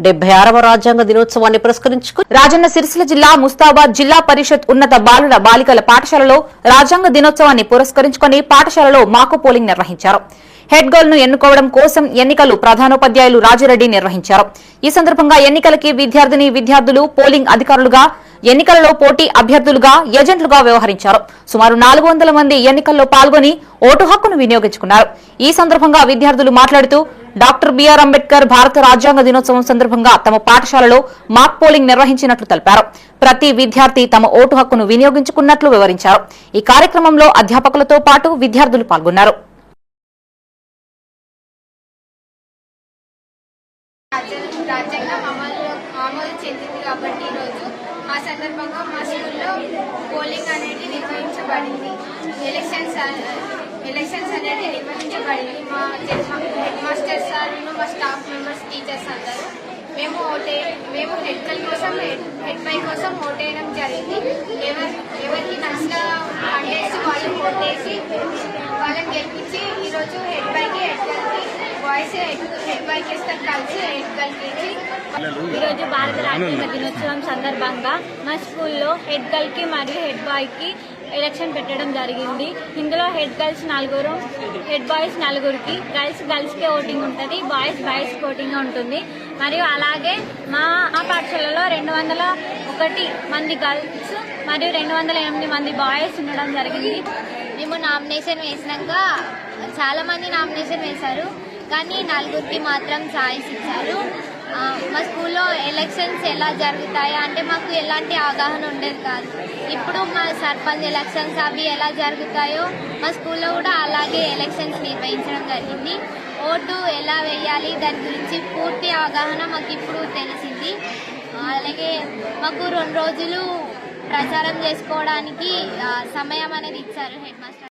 76వ రాజ్యాంగ దినోత్సవాన్ని పురస్కరించుకుని రాజన్న సిరిసిల్ల జిల్లా ముస్తాబాద్ జిల్లా పరిషత్ ఉన్నత బాలుర బాలికల పాఠశాలలో రాజ్యాంగ దినోత్సవాన్ని పురస్కరించుకుని పాఠశాలలో మాకు పోలింగ్ నిర్వహించారు. హెడ్ గర్ల్ ను ఎన్నుకోవడం కోసం ఎన్నికలు ప్రధానోపాధ్యాయులు రాజిరెడ్డి నిర్వహించారు. ఈ సందర్భంగా ఎన్నికలకి విద్యార్థులు పోలింగ్ అధికారులుగా, ఎన్నికలలో పోటీ అభ్యర్థులుగా, ఏజెంట్లుగా వ్యవహరించారు. సుమారు 400 మంది ఎన్నికల్లో పాల్గొని ఓటు హక్కును వినియోగించుకున్నారు. ఈ సందర్భంగా విద్యార్థులు మాట్లాడుతూ డాక్టర్ బిఆర్ అంబేద్కర్ భారత రాజ్యాంగ దినోత్సవం సందర్భంగా తమ పాఠశాలలో మాక్ పోలింగ్ నిర్వహించినట్లు తెలిపారు. ప్రతి విద్యార్థి తమ ఓటు హక్కును వినియోగించుకున్నట్లు వివరించారు. ఈ కార్యక్రమంలో అధ్యాపకులతో పాటు విద్యార్థులు పాల్గొన్నారు. రాజ్యాంగం ఆమోదం చెందింది కాబట్టి ఈరోజు ఆ సందర్భంగా మా స్కూల్లో పోలింగ్ అనేది నిర్వహించబడింది. ఎలక్షన్స్ అనేది నిర్వహించబడింది. మా హెడ్ మాస్టర్ సార్, మా స్టాఫ్ మెంబర్స్, టీచర్స్ అందరూ మేము హెడ్ గర్ల్ కోసం, హెడ్ బాయ్ కోసం ఓటేయడం జరిగింది. ఎవరికి నచ్చిన అండేసి వాళ్ళు ఓటేసి వాళ్ళని గెలిపించి ఈరోజు హెడ్ బాయ్కి, హెడ్ గర్ల్కి, బాయ్స్ హెడ్ బాయ్కి ఇస్తారు, కలిసి హెడ్ గర్ల్కి ఇచ్చి. ఈరోజు భారత రాజ్యాంగ దినోత్సవం సందర్భంగా మా స్కూల్లో హెడ్ గర్ల్ కి మరియు హెడ్ బాయ్ కి ఎలక్షన్ పెట్టడం జరిగింది. ఇందులో హెడ్ గర్ల్స్ 4, హెడ్ బాయ్స్ 4కి, గర్ల్స్ కి ఓటింగ్ ఉంటుంది, బాయ్స్ ఓటింగ్ ఉంటుంది. మరియు అలాగే మా పాఠశాలలో 201 మంది గర్ల్స్ మరియు 208 మంది బాయ్స్ ఉండడం జరిగింది. మేము నామినేషన్ వేసినాక చాలా మంది నామినేషన్ వేశారు, కానీ 4కి మాత్రం ఛాయిస్ ఇచ్చారు. మా స్కూల్లో ఎలక్షన్స్ ఎలా జరుగుతాయో అంటే మాకు ఎలాంటి అవగాహన ఉండేది కాదు. ఇప్పుడు మా సర్పంచ్ ఎలక్షన్స్ అవి ఎలా జరుగుతాయో మా స్కూల్లో కూడా అలాగే ఎలక్షన్స్ నిర్వహించడం జరిగింది. ఓటు ఎలా వేయాలి దాని గురించి పూర్తి అవగాహన మాకు ఇప్పుడు తెలిసింది. అలాగే మాకు 2 రోజులు ప్రచారం చేసుకోవడానికి సమయం అనేది ఇచ్చారు హెడ్ మాస్టర్.